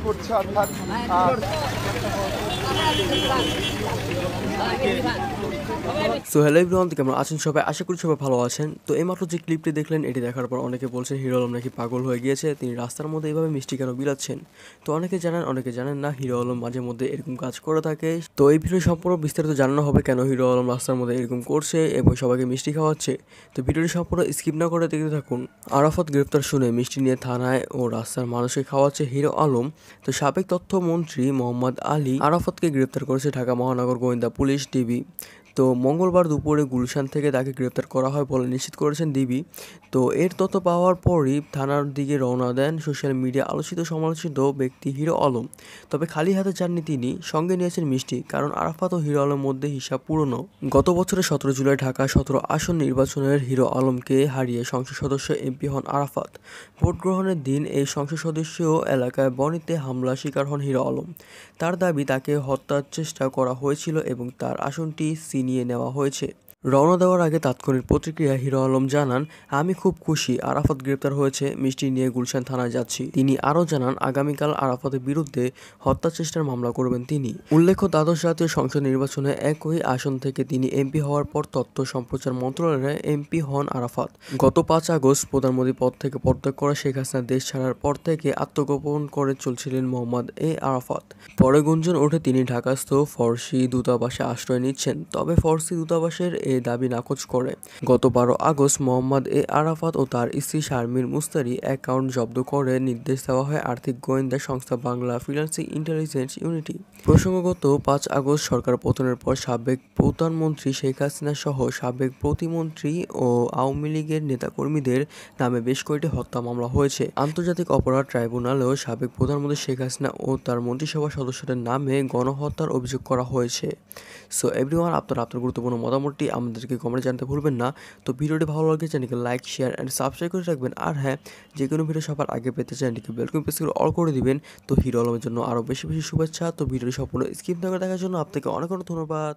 করছে অর্থাৎ so hello everyone, কেমন আছেন সবাই? আশা করি সবাই ভালো আছেন। তো এইমাত্র যে ক্লিপটি দেখলেন, এটি দেখার পর অনেকে বলছেন হিরো আলম নাকি পাগল হয়ে গিয়েছে, তিনি রাস্তার মধ্যে এইভাবে মিষ্টি কেন বিলাচ্ছেন। তো অনেকে জানেন, অনেকে জানেন না, হিরো আলম মাঝে মধ্যে এরকম কাজ করে থাকে। তো এই ভিডিও সম্পূর্ণ বিস্তারিত জানানো হবে কেন হিরো আলম রাস্তার মধ্যে এরকম করছে এবং সবাইকে মিষ্টি খাওয়াচ্ছে। তো ভিডিওটি সম্পূর্ণ স্কিপ না করে দেখতে থাকুন। আরাফাত গ্রেপ্তার শুনে মিষ্টি নিয়ে থানায় ও রাস্তার মানুষকে খাওয়াচ্ছে হিরো আলম। তো সাবেক তথ্যমন্ত্রী মোহাম্মদ আলী আরাফাতকে গ্রেপ্তার করেছে ঢাকা মহানগর গোয়েন্দা পুলিশ ডিবি। তো মঙ্গলবার দুপুরে গুলশান থেকে তাকে গ্রেপ্তার করা হয় বলে নিশ্চিত করেছেন ডিবি। তো এর তথ্য পাওয়ার পরই থানার দিকে রওনা দেন সোশ্যাল মিডিয়া আলোচিত সমালোচিত ব্যক্তি হিরো আলম। তবে খালি হাতে যাননি তিনি, সঙ্গে নিয়েছেন মিষ্টি, কারণ আরাফাত ও হিরো আলমের মধ্যে হিসাব পুরনো। গত বছরের 17 জুলাই ঢাকা 17 আসন নির্বাচনের হিরো আলমকে হারিয়ে সংসদ সদস্য এমপি হন আরাফাত। ভোট গ্রহণের দিন এই সংসদ সদস্য এলাকায় বনিতে হামলা শিকার হন হিরো আলম। তার দাবি তাকে হত্যার চেষ্টা করা হয়েছিল এবং তার আসনটি ছিনিয়ে নেওয়া হয়েছে। রওনা দেওয়ার আগে তাৎক্ষণিক প্রতিক্রিয়া হিরো আলম জানান, আমি খুব খুশি আরাফাত গ্রেপ্তার হয়েছে, মিষ্টি নিয়ে গুলশান থানায় যাচ্ছি। তিনি আরও জানান, আগামীকাল আরাফাতের বিরুদ্ধে হত্যা চেষ্টার মামলা করবেন তিনি। উল্লেখ্য, দ্বাদশ জাতীয় সংসদ নির্বাচনে একই আসন থেকে তিনি এমপি হওয়ার পর তথ্য সম্প্রচার মন্ত্রণালয়ে এমপি হন আরাফাত। গত 5 আগস্ট প্রধানমন্ত্রী পদ থেকে পদত্যাগ করে শেখ হাসিনা দেশ ছাড়ার পর থেকে আত্মগোপন করে চলছিলেন মোহাম্মদ আরাফাত। পরে গুঞ্জন ওঠে তিনি ঢাকাস্থ ফরাসি দূতাবাসে আশ্রয় নিচ্ছেন, তবে ফরাসি দূতাবাসের এই দাবি নাকচ করে। গত 12 আগস্ট মোহাম্মদ আরাফাত ও তার স্ত্রী শারমিন মুস্তারি অ্যাকাউন্ট জব্দ করে নির্দেশ দেওয়া হয় আর্থিক গোয়েন্দা সংস্থা বাংলা ফিন্যান্সিং ইন্টেলিজেন্স ইউনিটি। প্রসঙ্গত 5 আগস্ট সরকার পতনের পর সাবেক প্রধানমন্ত্রী শেখ হাসিনা সহ সাবেক প্রতিমন্ত্রী ও আওয়ামী লীগের নেতাকর্মীদের নামে বেশ কয়েকটি হত্যা মামলা হয়েছে। আন্তর্জাতিক অপরাধ ট্রাইব্যুনালেও সাবেক প্রধানমন্ত্রী শেখ হাসিনা ও তার মন্ত্রিসভা সদস্যদের নামে গণহত্যার অভিযোগ করা হয়েছে। সো এভরিওয়ান, আপনার গুরুত্বপূর্ণ মতামতটি আমাদেরকে কমেন্টে জানাতে ভুলবেন না। তো ভিডিওটি ভালো লাগলে চ্যানেলকে লাইক, শেয়ার অ্যান্ড সাবস্ক্রাইব করে রাখবেন। আর হ্যাঁ, যে কোনো ভিডিও সবার আগে পেতে চ্যানেলটিকে বেল আইকন প্রেস করে অল করে দিবেন। তো হিরো আলমের জন্য আরও বেশি বেশি শুভেচ্ছা। তো ভিডিওটি সম্পূর্ণ স্কিপ না করে দেখার জন্য আপনাকে অনেক অনেক ধন্যবাদ।